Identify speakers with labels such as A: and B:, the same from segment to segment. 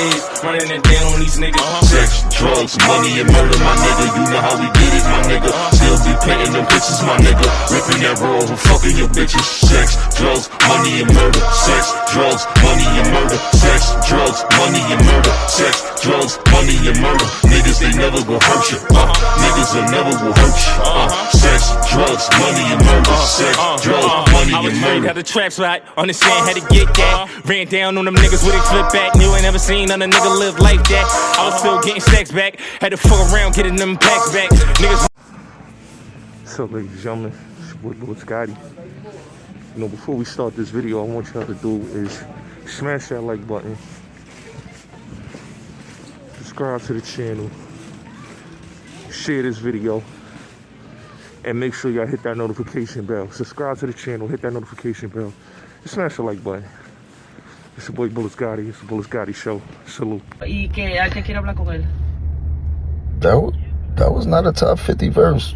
A: is, running it down on these niggas.
B: Sex, drugs, money, and murder, my nigga. You know how we did it, my nigga. Still be painting them bitches, my nigga. Ripping that raw and fucking your bitches. Sex, drugs, money, and murder. Sex, drugs, money, and murder. Sex, drugs, money, and murder. Sex, drugs, money, and murder. Niggas, they never gon' hurt you. Niggas, they never will hurt you. Sex, drugs, money, and murder. Sex, drugs, money, and murder.
A: Got the traps right, understand how to get that. Ran down on them niggas with a flip back. Knew I never seen another nigga live like that. I was still getting stacks back. Had to fuck around getting them packs back. Niggas.
C: So, ladies and gentlemen, it's your boy Bulletz Gotti. You know, before we start this video, I want y'all to do is smash that like button, subscribe to the channel, share this video, and make sure y'all hit that notification bell. Subscribe to the channel, hit that notification bell, and smash the like button. It's your boy Bulletz Gotti. It's the Bulletz Gotti Show. Salute.
D: ¿Y que a qué quiere hablar con él?
E: That was not a top 50 verse.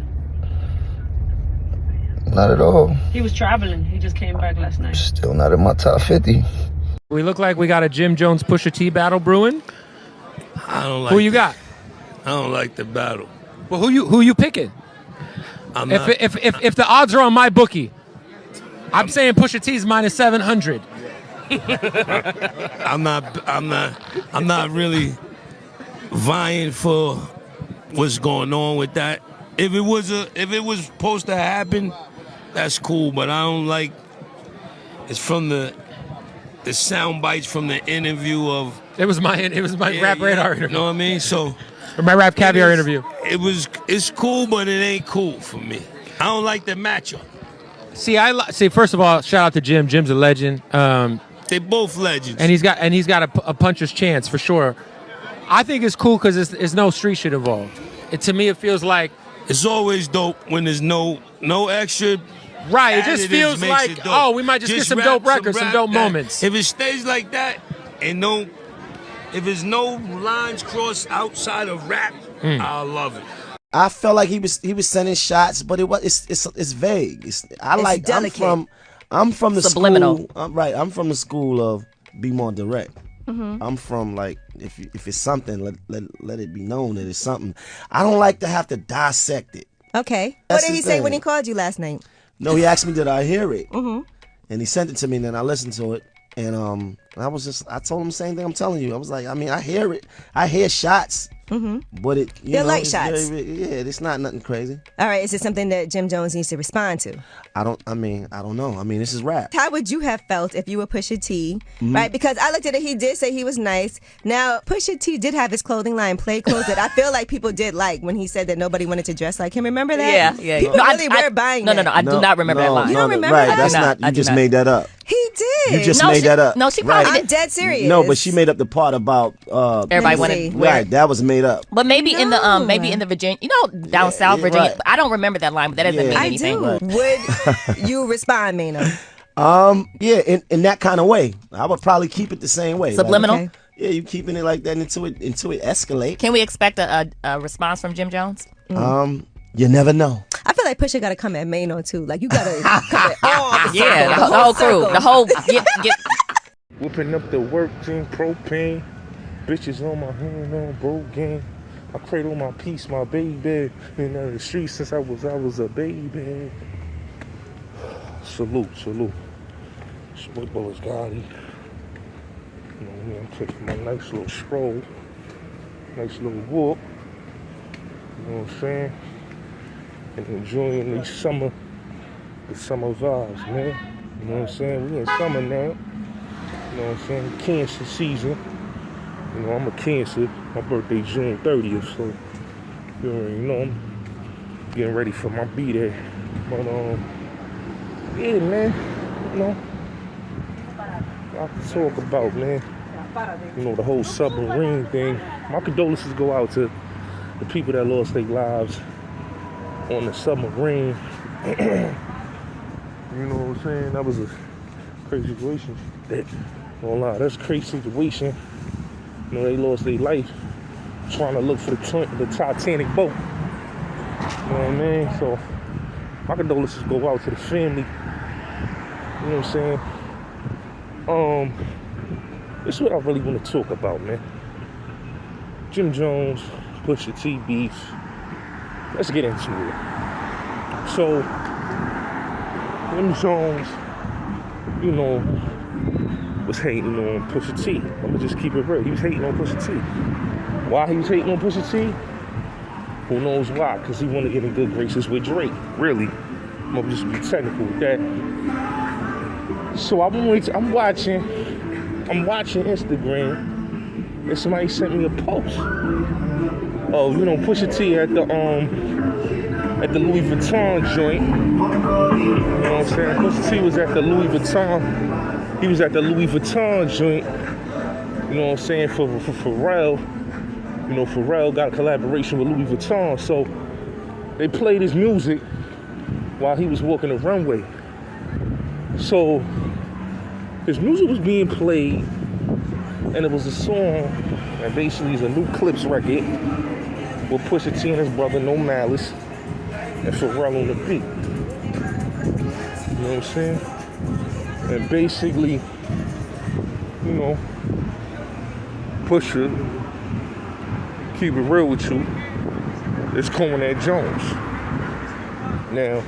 E: Not at all.
D: He was traveling. He just came back last night.
E: Still not in my top 50.
F: We look like we got a Jim Jones Pusha T battle brewing.
G: I don't like.
F: Who you got?
G: I don't like the battle.
F: Well, who you picking? If the odds are on my bookie, I'm saying Pusha T's minus 700.
G: I'm not really vying for what's going on with that. If it was supposed to happen, that's cool. But I don't like. It's from the sound bites from the interview of.
F: It was my Rap Radar interview.
G: You know what I mean? So.
F: Or my Rap Caviar interview.
G: It's cool, but it ain't cool for me. I don't like the matchup.
F: See, first of all, shout out to Jim. Jim's a legend.
G: They both legends.
F: And he's got a puncher's chance for sure. I think it's cool because there's no street shit involved. To me, it feels like
G: it's always dope when there's no extra.
F: Right, it just feels like we might just get some dope records, some dope moments.
G: If it stays like that and if there's no lines crossed outside of rap, I love it.
H: I felt like he was sending shots, but it's vague. It's delicate. I'm from the
I: subliminal.
H: School. I'm from the school of be more direct. I'm from like if it's something, let it be known that it's something. I don't like to have to dissect it.
I: Okay. What did he say when he called you last night?
H: No, he asked me did I hear it, and he sent it to me, and then I listened to it, and I told him the same thing I'm telling you. I was like, I mean, I hear it, I hear shots. But
I: they're light shots.
H: It's not nothing crazy.
I: All right, is it something that Jim Jones needs to respond to?
H: I don't know. I mean, this is rap.
I: How would you have felt if you were Pusha T, right? Because I looked at it, he did say he was nice. Now, Pusha T did have his clothing line, play clothes, that I feel like people did like when he said that nobody wanted to dress like him. Remember that? Yeah. People really were buying that. No, I do not remember that line. You don't remember that?
H: That's not, you just made that up.
I: He did.
H: You just made that up.
I: No, she probably did. I'm dead serious.
H: No, but she made up the part about
I: everybody wanted.
H: Right, that was made up.
J: But maybe in the Virginia, down south Virginia.
H: Right.
J: I don't remember that line, but that doesn't mean anything.
I: I do. Would you respond, Mano?
H: Yeah, in that kind of way. I would probably keep it the same way.
J: Subliminal.
H: Like, yeah, you keeping it like that until it escalate.
J: Can we expect a response from Jim Jones?
H: You never know.
I: I feel like Pusha got to come at Mano too. Like you got to come at all.
J: The whole crew, the whole get.
C: Whipping up the work team, propane. Bitches on my hand on broke game. I cradle my peace, my baby. Been on the streets since I was a baby. Salute. It's your boy Bulletz Gotti. You know me, I'm taking my nice little stroll, nice little walk. You know what I'm saying? And enjoying the summer vibes, man. You know what I'm saying? We in summer now. You know what I'm saying? Cancer season. You know, I'm a Cancer. My birthday June 30th, so you already know I'm getting ready for my B-Day. But yeah, man, you know, a lot to talk about, man. You know, the whole submarine thing. My condolences go out to the people that lost their lives on the submarine. You know what I'm saying? That was a crazy situation. That's a crazy situation. You know, they lost their life trying to look for the Titanic boat. You know what I mean? So my condolences go out to the family. You know what I'm saying? This is what I really want to talk about, man. Jim Jones, Pusha T beef. Let's get into it. So, Jim Jones, you know, was hating on Pusha T. I'm gonna just keep it real. He was hating on Pusha T. Why he was hating on Pusha T? Who knows why? Because he wanted to get in good graces with Drake. Really. I'm gonna just be technical with that. So I'm watching Instagram, and somebody sent me a post. Oh, you know, Pusha T at the Louis Vuitton joint. You know what I'm saying? Pusha T was at the Louis Vuitton. He was at the Louis Vuitton joint. You know what I'm saying? For Pharrell. You know, Pharrell got a collaboration with Louis Vuitton. So they played his music while he was walking the runway. So his music was being played, and it was a song that basically is a new Clips record with Pusha T and his brother No Malice and Pharrell on the beat. You know what I'm saying? And basically, you know, Pusha, keep it real with you, it's coming at Jones. Now,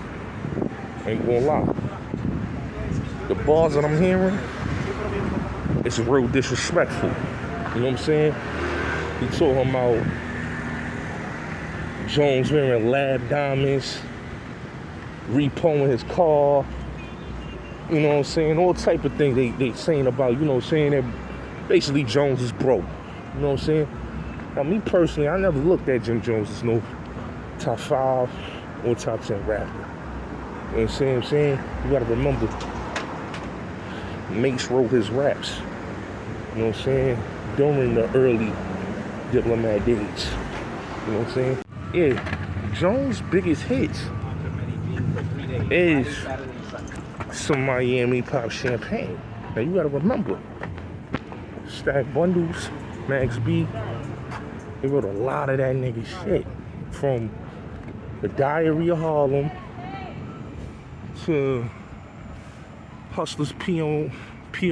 C: ain't gonna lie. The bars that I'm hearing, it's real disrespectful. You know what I'm saying? He talking about Jones wearing lab diamonds, repoing his car, you know what I'm saying? All type of things they saying about, you know, saying that basically Jones is broke. You know what I'm saying? Now, me personally, I never looked at Jim Jones as no top 5 or top 10 rapper. You know what I'm saying? You gotta remember, Mace wrote his raps. You know what I'm saying? During the early Diplomat days. You know what I'm saying? Yeah, Jones' biggest hits is some Miami Pop Champagne. Now you gotta remember, Stack Bundles, Max B, they wrote a lot of that nigga shit. From The Diary of Harlem to Hustlers POME. You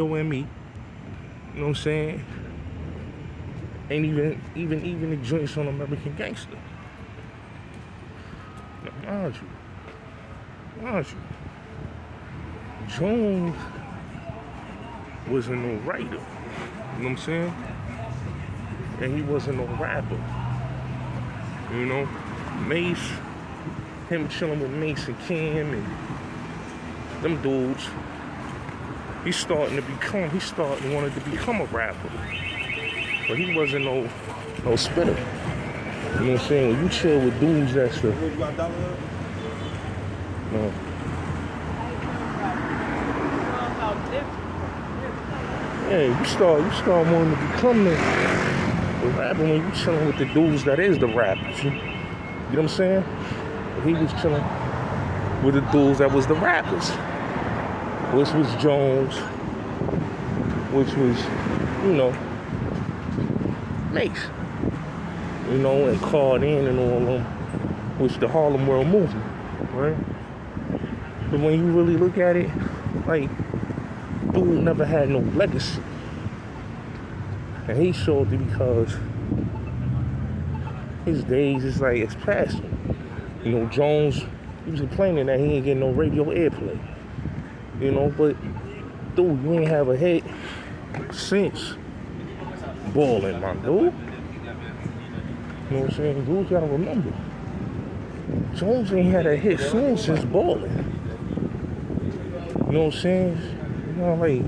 C: know what I'm saying? And even the joints on American Gangster. Now, mind you, Jones wasn't no writer. You know what I'm saying? And he wasn't no rapper. You know? Mace, him chilling with Mace and Cam and them dudes, he wanted to become a rapper. But he wasn't no spitter. You know what I'm saying? When you chill with dudes that's the... No. Yeah, you start wanting to become the rapper when you chilling with the dudes that is the rappers. You know what I'm saying? But he was chilling with the dudes that was the rappers. Which was Jones, which was, you know, Mace. You know, and Called In and all of them, which the Harlem World movement, right? But when you really look at it, like, dude never had no legacy. And he showed it because his days is like, it's past him. You know, Jones, he was complaining that he ain't getting no radio airplay. You know, but dude, you ain't have a hit since Ballin', my dude. You know what I'm saying? Dudes gotta remember, Jones ain't had a hit song since Ballin'. You know what I'm saying? You know, like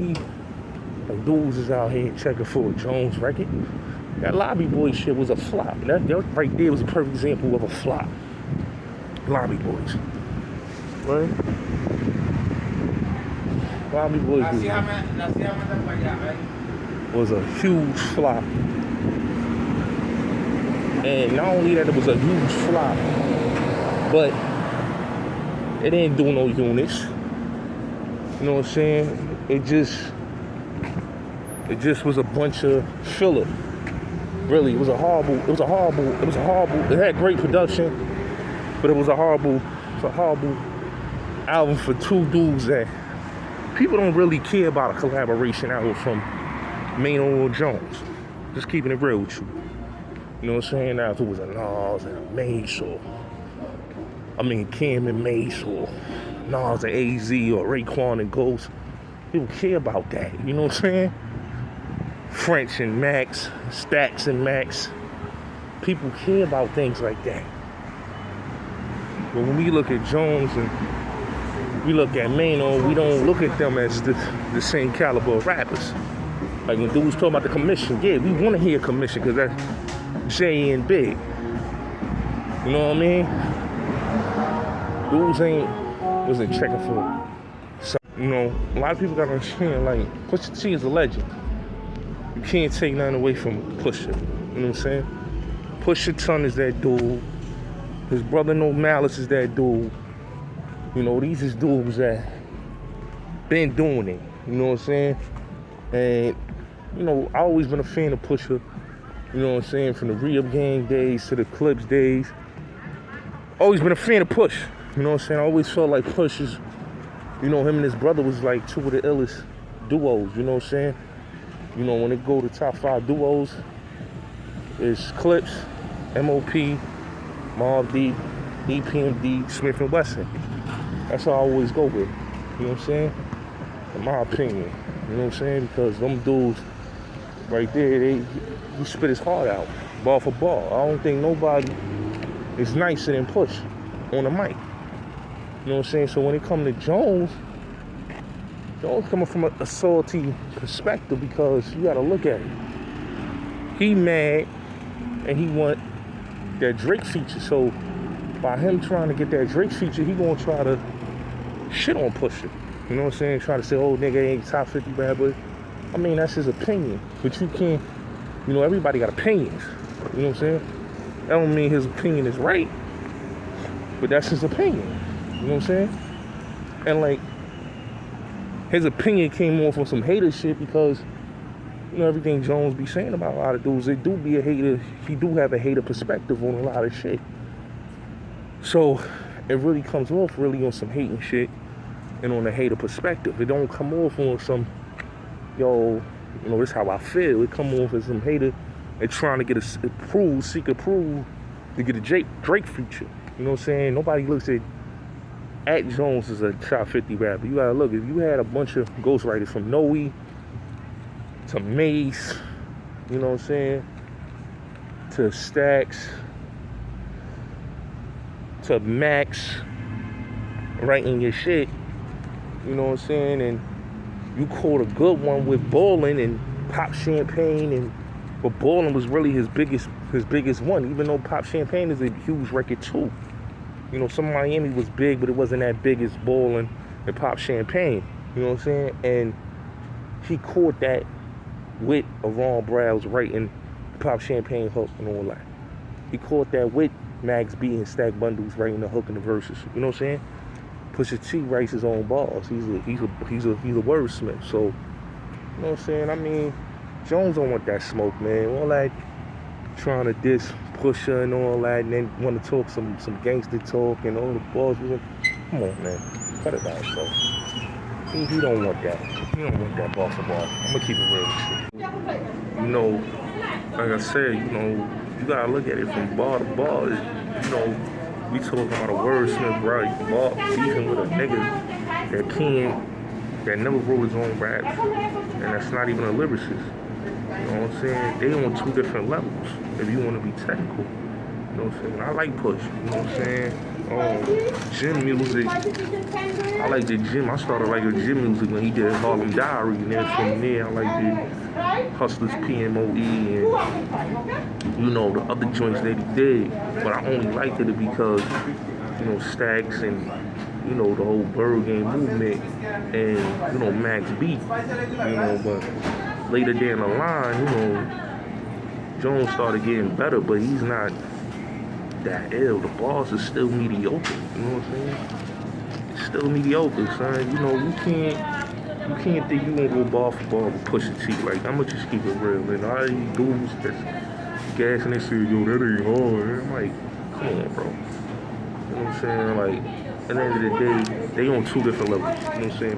C: dudes is out here checking for a Jones record. That Lobby Boy shit was a flop. That right there was a perfect example of a flop. Lobby Boys. Right? Lobby Boys was a huge flop. And not only that it was a huge flop, but it didn't do no units. You know what I'm saying? It just was a bunch of filler. Really, it had great production, but it was a horrible album for two dudes that people don't really care about a collaboration album from Maino or Jones. Just keeping it real with you. You know what I'm saying? Now if it was a Nas and a Mace or Cam and Mace or Nas and AZ or Raekwon and Ghost, people care about that. You know what I'm saying? French and Max, Stacks and Max. People care about things like that. But when we look at Jones and we look at Maino, we don't look at them as the same caliber of rappers. Like when dudes talk about the commission, yeah, we want to hear commission because that's J and Big. You know what I mean? Dudes wasn't checking for. So, you know, a lot of people gotta understand, like, Pusha T is a legend. You can't take nothing away from Pusha. You know what I'm saying? Pusha Ton is that dude. His brother No Malice is that dude. You know, these is dudes that been doing it. You know what I'm saying? And, you know, I always been a fan of Pusha. You know what I'm saying? From the Re-Up Gang days to the Clips days. Always been a fan of Push. You know what I'm saying? I always felt like Push is, you know, him and his brother was like two of the illest duos. You know what I'm saying? You know, when it go to top 5 duos, it's Clips, MOP, Mobb Deep, EPMD, Smith & Wesson. That's how I always go with. You know what I'm saying? In my opinion. You know what I'm saying? Because them dudes right there, he spit his heart out, ball for ball. I don't think nobody is nicer than Push on the mic. You know what I'm saying? So when it comes to Jones coming from a salty perspective because you gotta look at it. He mad and he want that Drake feature. So by him trying to get that Drake feature, he gonna try to shit on Pusha. You know what I'm saying? Try to say, oh, nigga ain't top 50 rapper. I mean, that's his opinion. But you can't, you know, everybody got opinions. You know what I'm saying? That don't mean his opinion is right. But that's his opinion. You know what I'm saying? And like, his opinion came off on some hater shit because, you know, everything Jones be saying about a lot of dudes, it do be a hater. He do have a hater perspective on a lot of shit. So it really comes off really on some hating shit and on a hater perspective. It don't come off on some, yo, you know, this is how I feel. It come off as some hater and trying to get seek approval to get a Drake feature. You know what I'm saying? Nobody looks at Jones as a top 50 rapper. You gotta look, if you had a bunch of ghostwriters from Noe to Mace, you know what I'm saying, to Stacks, to Max, writing your shit, you know what I'm saying, and you caught a good one with Ballin' and Pop Champagne, but Ballin' was really his biggest one, even though Pop Champagne is a huge record too. You know, some Miami was big, but it wasn't that big as Ballin' and Pop Champagne. You know what I'm saying? And he caught that with Ron Browse writing Pop Champagne hook and all that. He caught that with Max B and Stack Bundles writing the hook and the verses. You know what I'm saying? Pusha T writes his own bars. He's a wordsmith. So, you know what I'm saying? I mean, Jones don't want that smoke, man. All that trying to diss Pusha and all that, and then want to talk some gangster talk and all the balls. Come on, man. Cut it out, bro. He don't want that. He don't want that ball for ball. I'm gonna keep it real with you. You know, like I said, you know, you gotta look at it from bar to bar. You know, we talking about a wordsmith, right? Bar beefing with a nigga that never wrote his own raps, and that's not even a lyricist. You know what I'm saying? They on 2 different levels, if you want to be technical. You know what I'm saying? I like Push, you know what I'm saying? Gym music, I like the gym. I started liking gym music when he did Harlem Diary, and then from there I like the Hustlers PMOE and, you know, the other joints that he did. But I only liked it because, you know, Stacks and, you know, the whole Bird Game movement and, you know, Max B, you know, but later down the line, you know, Jones started getting better, but he's not that ill. The bars are still mediocre, you know what I'm saying? It's still mediocre, son. You know, you can't think you gonna go bar for bar with Pusha T. Like, I'ma just keep it real. And all these dudes that's gassing and saying, yo, that ain't hard. I'm like, come on, bro. You know what I'm saying? Like, at the end of the day, they on 2 different levels. You know what I'm saying?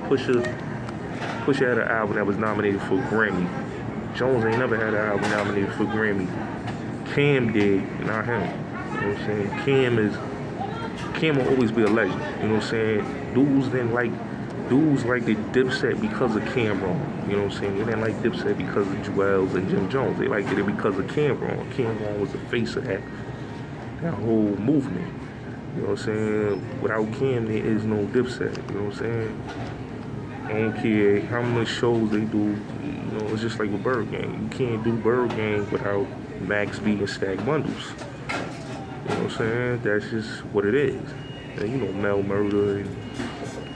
C: Pusha had an album that was nominated for Grammy. Jones ain't never had an album nominated for Grammy. Cam did, not him. You know what I'm saying? Cam will always be a legend. You know what I'm saying? Dudes like the Dipset because of Cameron. You know what I'm saying? They didn't like Dipset because of Jewels and Jim Jones. They liked it because of Cameron. Cameron was the face of that whole movement. You know what I'm saying? Without Cam, there is no Dipset. You know what I'm saying? I don't care how many shows they do. You know, it's just like with Bird Gang. You can't do Bird Gang without Max B and Stack Bundles. You know what I'm saying? That's just what it is. And you know, Mel Murder and,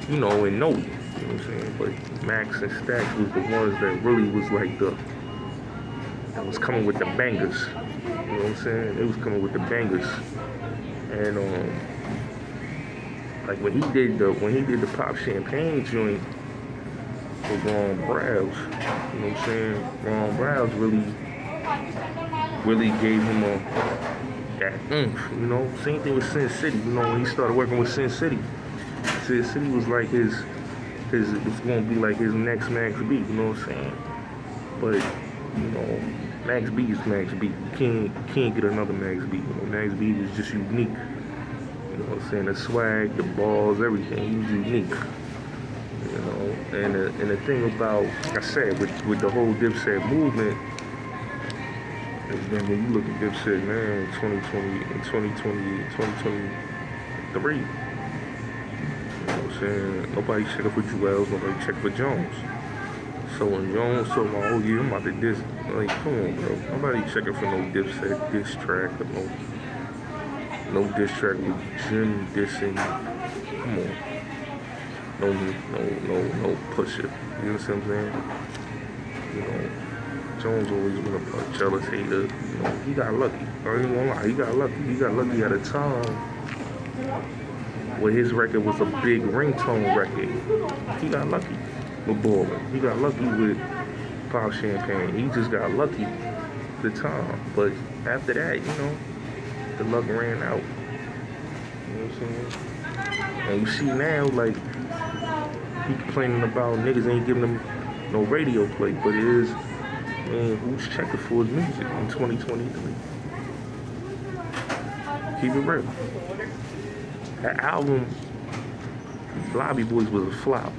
C: you know, and Noe. You know what I'm saying? But Max and Stack was the ones that really was like that was coming with the bangers. You know what I'm saying? They was coming with the bangers. And like when he did the Pop Champagne joint with Ron Browse, you know what I'm saying? Ron Browse really gave him that oomph, you know? Same thing with Sin City, you know, when he started working with Sin City. Sin City was like his it's gonna be like his next Max B, you know what I'm saying? But, you know, Max B is Max B. You can't get another Max B. You know, Max B was just unique. You know what I'm saying? The swag, the balls, everything. He was unique. You know, and the thing about, like I said, with the whole Dipset movement, is then when you look at Dipset now in 2023, you know what I'm saying? Nobody checking for Jewels, nobody checking for Jones. So when Jones told me, oh yeah, I'm about to diss, like, come on, bro. Nobody checking for no Dipset diss track or no diss track with Jim dissing. Come on. No Pusha. You know what I'm saying? You know, Jones always been a jealous hater. You know, he got lucky. I ain't gonna lie, he got lucky. He got lucky at a time where his record was a big ringtone record. He got lucky with Ballin'. He got lucky with Pop Champagne. He just got lucky at the time. But after that, you know, the luck ran out. You know what I'm saying? And you see now, like, he complaining about niggas ain't giving him no radio play, but it is, man, who's checking for his music in 2023? Keep it real. That album, Lobby Boys, was a flop.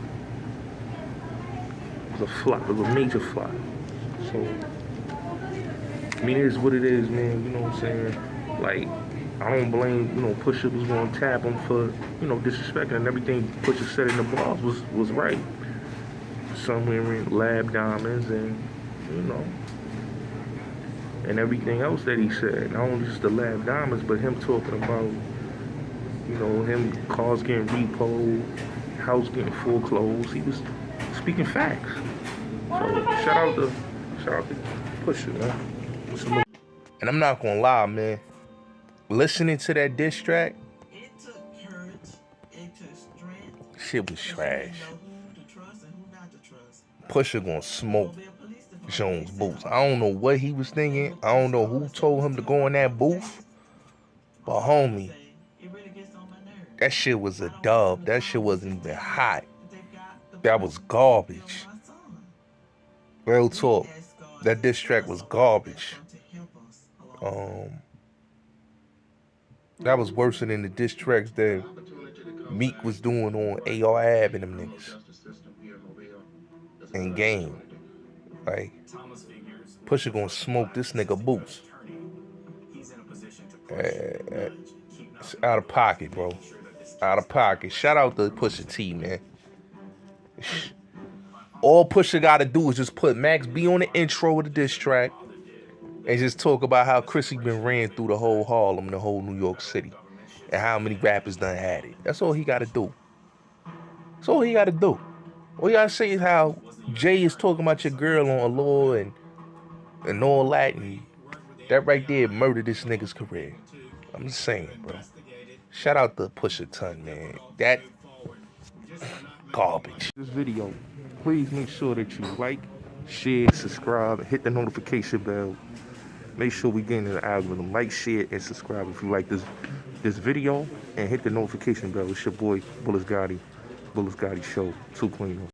C: It was a flop. It was a major flop. So, I mean, it is what it is, man. You know what I'm saying? Like, I don't blame, you know, Pusha was going to tap him for, you know, disrespecting, and everything Pusha said in the bars was right. Somewhere in Lab Diamonds and, you know, and everything else that he said. Not only just the Lab Diamonds, but him talking about, you know, him cars getting repoed, house getting foreclosed. He was speaking facts. So shout out to Pusha, man. Salute. And I'm not gonna lie, man. Listening to that diss track, shit was trash. Pusha gonna smoke Jones' boots. I don't know what he was thinking. I don't know who told him to go in that booth. But homie, that shit was a dub. That shit wasn't even hot. That was garbage. Real talk. That diss track was garbage. That was worse than the diss tracks that Meek was doing on AR Ab and them niggas. And Game. Like, Pusha gonna smoke this nigga boots. It's out of pocket, bro. Out of pocket. Shout out to Pusha T, man. All Pusha gotta do is just put Max B on the intro of the diss track and just talk about how Chrissy been ran through the whole Harlem, the whole New York City, and how many rappers done had it. That's all he gotta do. That's all he gotta do. All you gotta say is how Jay is talking about your girl on Allure and all that, and that right there murdered this nigga's career. I'm just saying, bro. Shout out to Pusha Ton, man. That garbage. This video, please make sure that you like, share, subscribe, and hit the notification bell. Make sure we get into the algorithm. Like, share, and subscribe if you like this video, and hit the notification bell. It's your boy, Bulletz Gotti Show, 2 Clean.